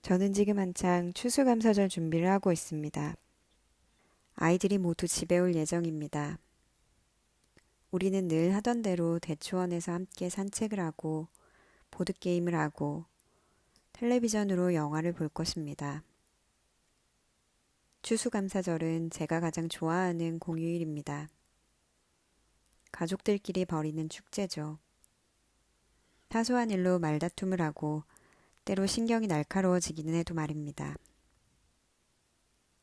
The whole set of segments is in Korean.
저는 지금 한창 추수감사절 준비를 하고 있습니다. 아이들이 모두 집에 올 예정입니다. 우리는 늘 하던 대로 대초원에서 함께 산책을 하고 보드게임을 하고 텔레비전으로 영화를 볼 것입니다. 추수감사절은 제가 가장 좋아하는 공휴일입니다. 가족들끼리 벌이는 축제죠. 사소한 일로 말다툼을 하고 때로 신경이 날카로워지기는 해도 말입니다.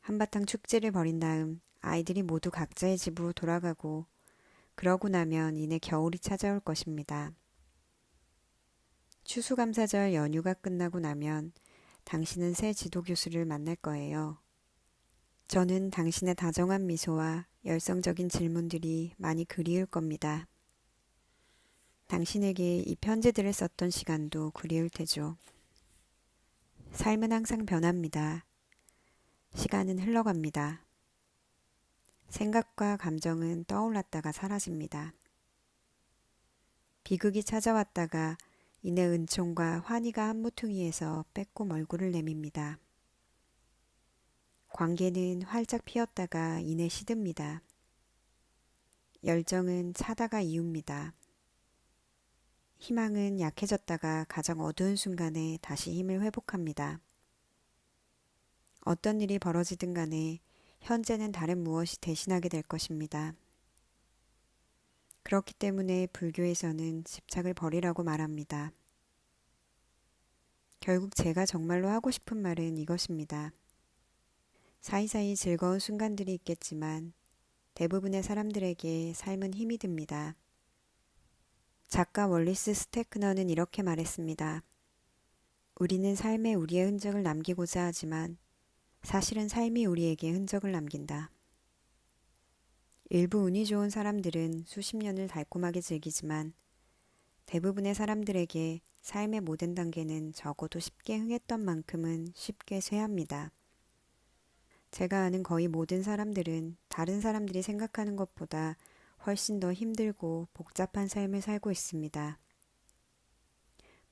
한바탕 축제를 벌인 다음 아이들이 모두 각자의 집으로 돌아가고 그러고 나면 이내 겨울이 찾아올 것입니다. 추수감사절 연휴가 끝나고 나면 당신은 새 지도교수를 만날 거예요. 저는 당신의 다정한 미소와 열성적인 질문들이 많이 그리울 겁니다. 당신에게 이 편지들을 썼던 시간도 그리울 테죠. 삶은 항상 변합니다. 시간은 흘러갑니다. 생각과 감정은 떠올랐다가 사라집니다. 비극이 찾아왔다가 이내 은총과 환희가 한 모퉁이에서 빼꼼 얼굴을 내밉니다. 관계는 활짝 피었다가 이내 시듭니다. 열정은 차다가 이웁니다. 희망은 약해졌다가 가장 어두운 순간에 다시 힘을 회복합니다. 어떤 일이 벌어지든 간에 현재는 다른 무엇이 대신하게 될 것입니다. 그렇기 때문에 불교에서는 집착을 버리라고 말합니다. 결국 제가 정말로 하고 싶은 말은 이것입니다. 사이사이 즐거운 순간들이 있겠지만 대부분의 사람들에게 삶은 힘이 듭니다. 작가 월리스 스테크너는 이렇게 말했습니다. 우리는 삶에 우리의 흔적을 남기고자 하지만 사실은 삶이 우리에게 흔적을 남긴다. 일부 운이 좋은 사람들은 수십 년을 달콤하게 즐기지만 대부분의 사람들에게 삶의 모든 단계는 적어도 쉽게 흥했던 만큼은 쉽게 쇠합니다. 제가 아는 거의 모든 사람들은 다른 사람들이 생각하는 것보다 훨씬 더 힘들고 복잡한 삶을 살고 있습니다.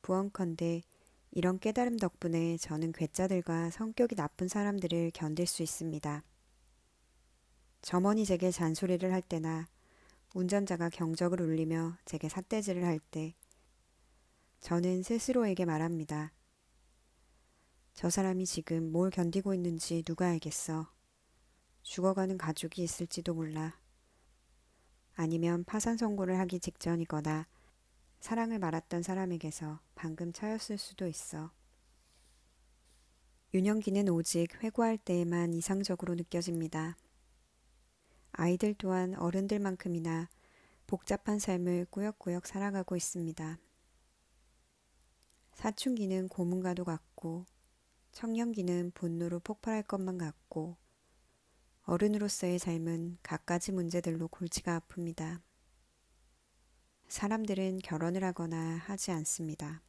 부언컨대 이런 깨달음 덕분에 저는 괴짜들과 성격이 나쁜 사람들을 견딜 수 있습니다. 점원이 제게 잔소리를 할 때나 운전자가 경적을 울리며 제게 삿대질을 할 때 저는 스스로에게 말합니다. 저 사람이 지금 뭘 견디고 있는지 누가 알겠어. 죽어가는 가족이 있을지도 몰라. 아니면 파산 선고를 하기 직전이거나 사랑을 말았던 사람에게서 방금 차였을 수도 있어. 유년기는 오직 회고할 때에만 이상적으로 느껴집니다. 아이들 또한 어른들만큼이나 복잡한 삶을 꾸역꾸역 살아가고 있습니다. 사춘기는 고문과도 같고 청년기는 분노로 폭발할 것만 같고 어른으로서의 삶은 갖가지 문제들로 골치가 아픕니다. 사람들은 결혼을 하거나 하지 않습니다.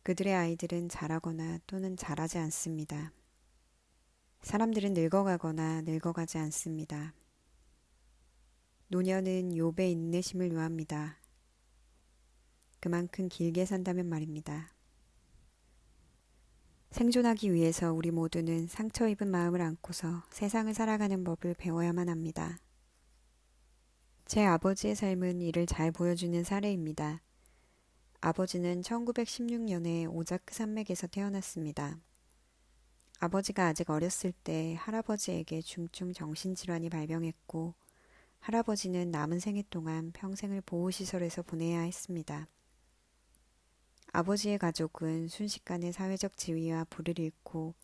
그들의 아이들은 자라거나 또는 자라지 않습니다. 사람들은 늙어가거나 늙어가지 않습니다. 노년은 욥의 인내심을 요합니다. 그만큼 길게 산다면 말입니다. 생존하기 위해서 우리 모두는 상처 입은 마음을 안고서 세상을 살아가는 법을 배워야만 합니다. 제 아버지의 삶은 이를 잘 보여주는 사례입니다. 아버지는 1916년에 오자크 산맥에서 태어났습니다. 아버지가 아직 어렸을 때 할아버지에게 중증 정신질환이 발병했고 할아버지는 남은 생애 동안 평생을 보호시설에서 보내야 했습니다. 아버지의 가족은 순식간에 사회적 지위와 부를 잃고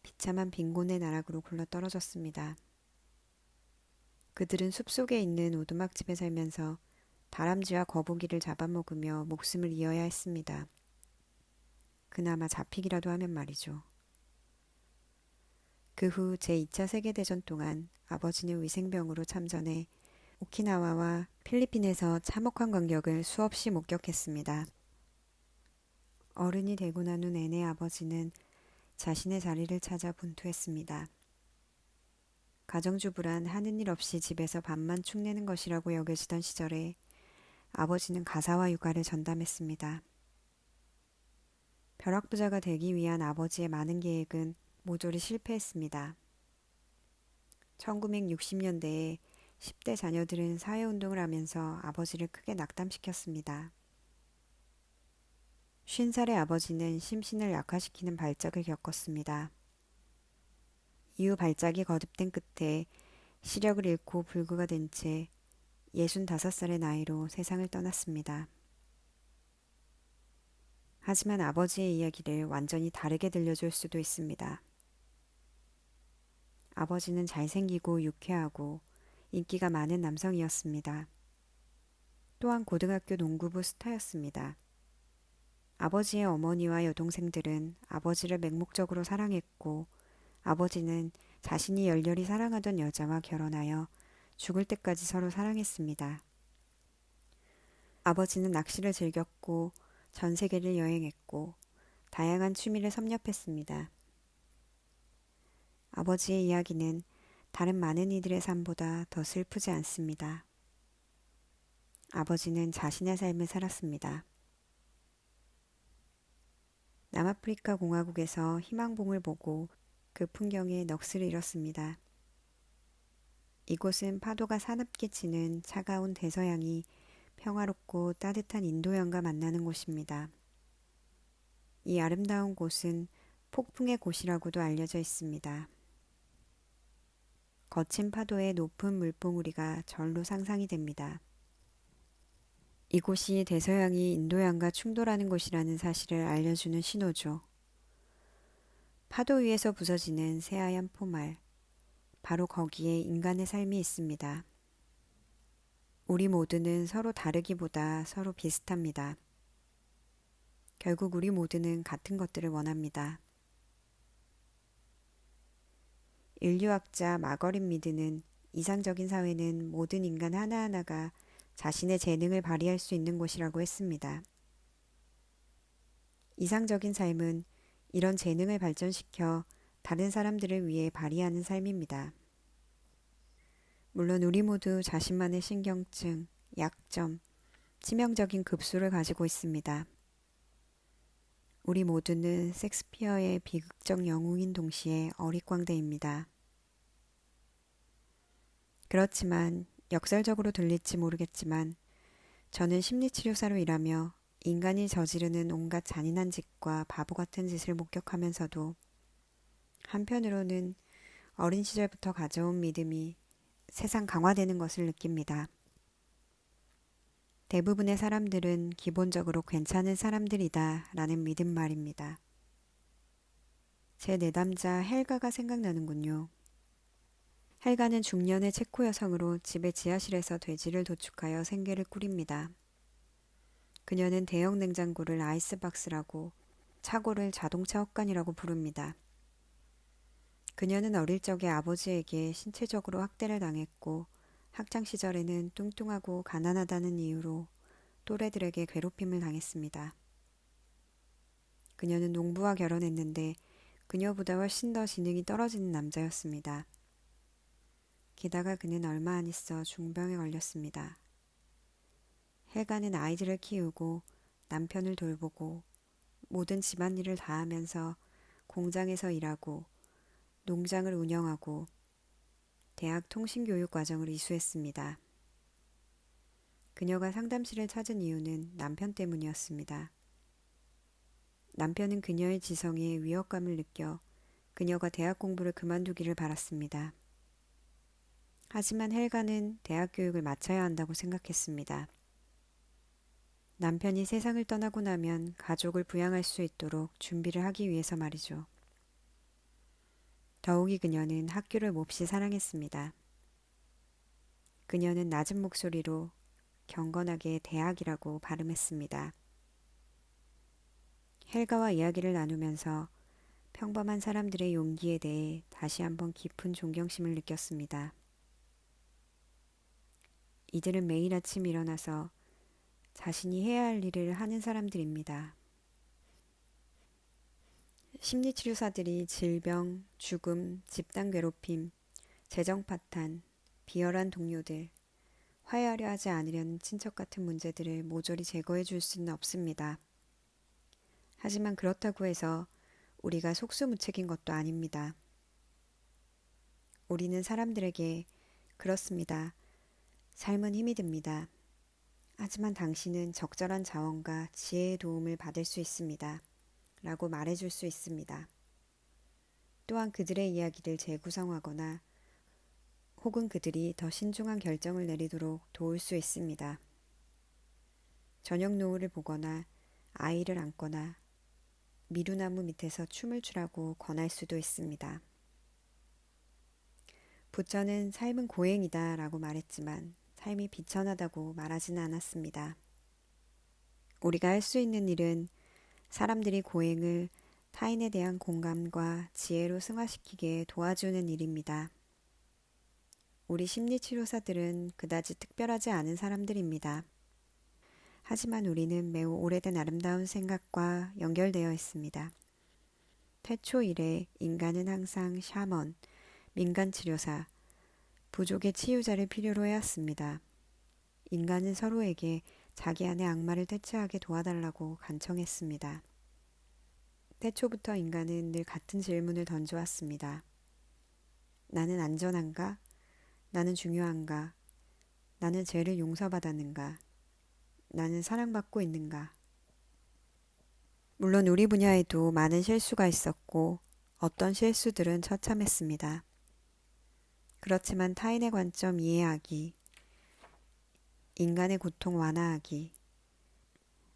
비참한 빈곤의 나락으로 굴러떨어졌습니다. 그들은 숲속에 있는 오두막집에 살면서 다람쥐와 거북이를 잡아먹으며 목숨을 이어야 했습니다. 그나마 잡히기라도 하면 말이죠. 그 후 제2차 세계대전 동안 아버지는 위생병으로 참전해 오키나와와 필리핀에서 참혹한 광경을 수없이 목격했습니다. 어른이 되고 난 후 내내 아버지는 자신의 자리를 찾아 분투했습니다. 가정주부란 하는 일 없이 집에서 밥만 축내는 것이라고 여겨지던 시절에 아버지는 가사와 육아를 전담했습니다. 벼락부자가 되기 위한 아버지의 많은 계획은 모조리 실패했습니다. 1960년대에 10대 자녀들은 사회운동을 하면서 아버지를 크게 낙담시켰습니다. 50살의 아버지는 심신을 약화시키는 발작을 겪었습니다. 이후 발작이 거듭된 끝에 시력을 잃고 불구가 된 채 65살의 나이로 세상을 떠났습니다. 하지만 아버지의 이야기를 완전히 다르게 들려줄 수도 있습니다. 아버지는 잘생기고 유쾌하고 인기가 많은 남성이었습니다. 또한 고등학교 농구부 스타였습니다. 아버지의 어머니와 여동생들은 아버지를 맹목적으로 사랑했고 아버지는 자신이 열렬히 사랑하던 여자와 결혼하여 죽을 때까지 서로 사랑했습니다. 아버지는 낚시를 즐겼고 전 세계를 여행했고 다양한 취미를 섭렵했습니다. 아버지의 이야기는 다른 많은 이들의 삶보다 더 슬프지 않습니다. 아버지는 자신의 삶을 살았습니다. 남아프리카 공화국에서 희망봉을 보고 그 풍경에 넋을 잃었습니다. 이곳은 파도가 사납게 치는 차가운 대서양이 평화롭고 따뜻한 인도양과 만나는 곳입니다. 이 아름다운 곳은 폭풍의 곳이라고도 알려져 있습니다. 거친 파도에 높은 물봉우리가 절로 상상이 됩니다. 이곳이 대서양이 인도양과 충돌하는 곳이라는 사실을 알려주는 신호죠. 파도 위에서 부서지는 새하얀 포말, 바로 거기에 인간의 삶이 있습니다. 우리 모두는 서로 다르기보다 서로 비슷합니다. 결국 우리 모두는 같은 것들을 원합니다. 인류학자 마거릿 미드는 이상적인 사회는 모든 인간 하나하나가 자신의 재능을 발휘할 수 있는 곳이라고 했습니다. 이상적인 삶은 이런 재능을 발전시켜 다른 사람들을 위해 발휘하는 삶입니다. 물론 우리 모두 자신만의 신경증, 약점, 치명적인 급수를 가지고 있습니다. 우리 모두는 섹스피어의 비극적 영웅인 동시에 어릿광대입니다. 그렇지만 역설적으로 들릴지 모르겠지만 저는 심리치료사로 일하며 인간이 저지르는 온갖 잔인한 짓과 바보 같은 짓을 목격하면서도 한편으로는 어린 시절부터 가져온 믿음이 세상 강화되는 것을 느낍니다. 대부분의 사람들은 기본적으로 괜찮은 사람들이다 라는 믿음 말입니다. 제 내담자 헬가가 생각나는군요. 헬가는 중년의 체코 여성으로 집의 지하실에서 돼지를 도축하여 생계를 꾸립니다. 그녀는 대형 냉장고를 아이스박스라고 차고를 자동차 헛간이라고 부릅니다. 그녀는 어릴 적에 아버지에게 신체적으로 학대를 당했고 학창 시절에는 뚱뚱하고 가난하다는 이유로 또래들에게 괴롭힘을 당했습니다. 그녀는 농부와 결혼했는데 그녀보다 훨씬 더 지능이 떨어지는 남자였습니다. 게다가 그는 얼마 안 있어 중병에 걸렸습니다. 헬가는 아이들을 키우고 남편을 돌보고 모든 집안일을 다 하면서 공장에서 일하고 농장을 운영하고 대학 통신교육 과정을 이수했습니다. 그녀가 상담실을 찾은 이유는 남편 때문이었습니다. 남편은 그녀의 지성에 위협감을 느껴 그녀가 대학 공부를 그만두기를 바랐습니다. 하지만 헬가는 대학 교육을 마쳐야 한다고 생각했습니다. 남편이 세상을 떠나고 나면 가족을 부양할 수 있도록 준비를 하기 위해서 말이죠. 더욱이 그녀는 학교를 몹시 사랑했습니다. 그녀는 낮은 목소리로 경건하게 대학이라고 발음했습니다. 헬가와 이야기를 나누면서 평범한 사람들의 용기에 대해 다시 한번 깊은 존경심을 느꼈습니다. 이들은 매일 아침 일어나서 자신이 해야 할 일을 하는 사람들입니다. 심리치료사들이 질병, 죽음, 집단 괴롭힘, 재정 파탄, 비열한 동료들, 화해하려 하지 않으려는 친척 같은 문제들을 모조리 제거해 줄 수는 없습니다. 하지만 그렇다고 해서 우리가 속수무책인 것도 아닙니다. 우리는 사람들에게 그렇습니다. 삶은 힘이 듭니다. 하지만 당신은 적절한 자원과 지혜의 도움을 받을 수 있습니다. 라고 말해줄 수 있습니다. 또한 그들의 이야기를 재구성하거나 혹은 그들이 더 신중한 결정을 내리도록 도울 수 있습니다. 저녁 노을을 보거나 아이를 안거나 미루나무 밑에서 춤을 추라고 권할 수도 있습니다. 부처는 삶은 고행이다 라고 말했지만 삶이 비천하다고 말하지는 않았습니다. 우리가 할 수 있는 일은 사람들이 고행을 타인에 대한 공감과 지혜로 승화시키게 도와주는 일입니다. 우리 심리치료사들은 그다지 특별하지 않은 사람들입니다. 하지만 우리는 매우 오래된 아름다운 생각과 연결되어 있습니다. 태초 이래 인간은 항상 샤먼, 민간치료사, 부족의 치유자를 필요로 해왔습니다. 인간은 서로에게 자기 안의 악마를 퇴치하게 도와달라고 간청했습니다. 태초부터 인간은 늘 같은 질문을 던져왔습니다. 나는 안전한가? 나는 중요한가? 나는 죄를 용서받았는가? 나는 사랑받고 있는가? 물론 우리 분야에도 많은 실수가 있었고 어떤 실수들은 처참했습니다. 그렇지만 타인의 관점 이해하기, 인간의 고통 완화하기,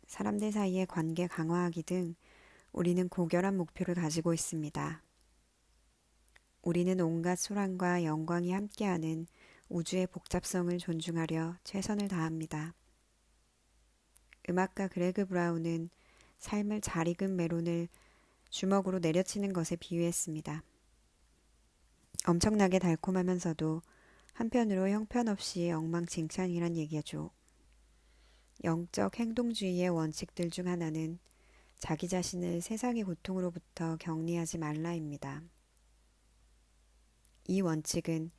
사람들 사이의 관계 강화하기 등 우리는 고결한 목표를 가지고 있습니다. 우리는 온갖 소란과 영광이 함께하는 우주의 복잡성을 존중하려 최선을 다합니다. 음악가 그레그 브라운은 삶을 잘 익은 메론을 주먹으로 내려치는 것에 비유했습니다. 엄청나게 달콤하면서도 한편으로 형편없이 엉망진창이란 얘기죠. 영적 행동주의의 원칙들 중 하나는 자기 자신을 세상의 고통으로부터 격리하지 말라입니다. 이 원칙은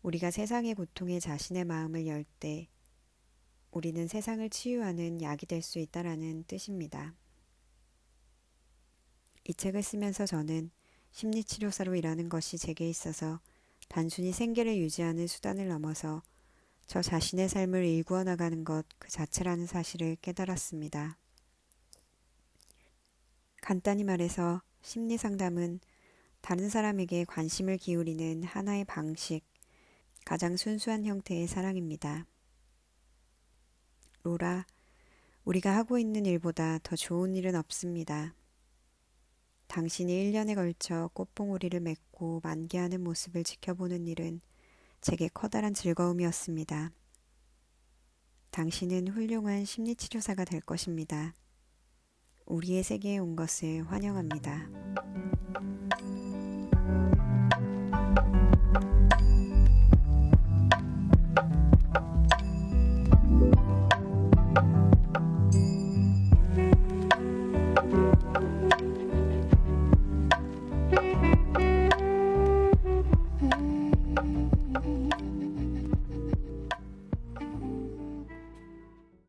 우리가 세상의 고통에 자신의 마음을 열 때 우리는 세상을 치유하는 약이 될 수 있다라는 뜻입니다. 이 책을 쓰면서 저는 심리치료사로 일하는 것이 제게 있어서 단순히 생계를 유지하는 수단을 넘어서 저 자신의 삶을 일구어 나가는 것 그 자체라는 사실을 깨달았습니다. 간단히 말해서 심리상담은 다른 사람에게 관심을 기울이는 하나의 방식, 가장 순수한 형태의 사랑입니다. 로라, 우리가 하고 있는 일보다 더 좋은 일은 없습니다. 당신이 1년에 걸쳐 꽃봉오리를 맺고 만개하는 모습을 지켜보는 일은 제게 커다란 즐거움이었습니다. 당신은 훌륭한 심리치료사가 될 것입니다. 우리의 세계에 온 것을 환영합니다.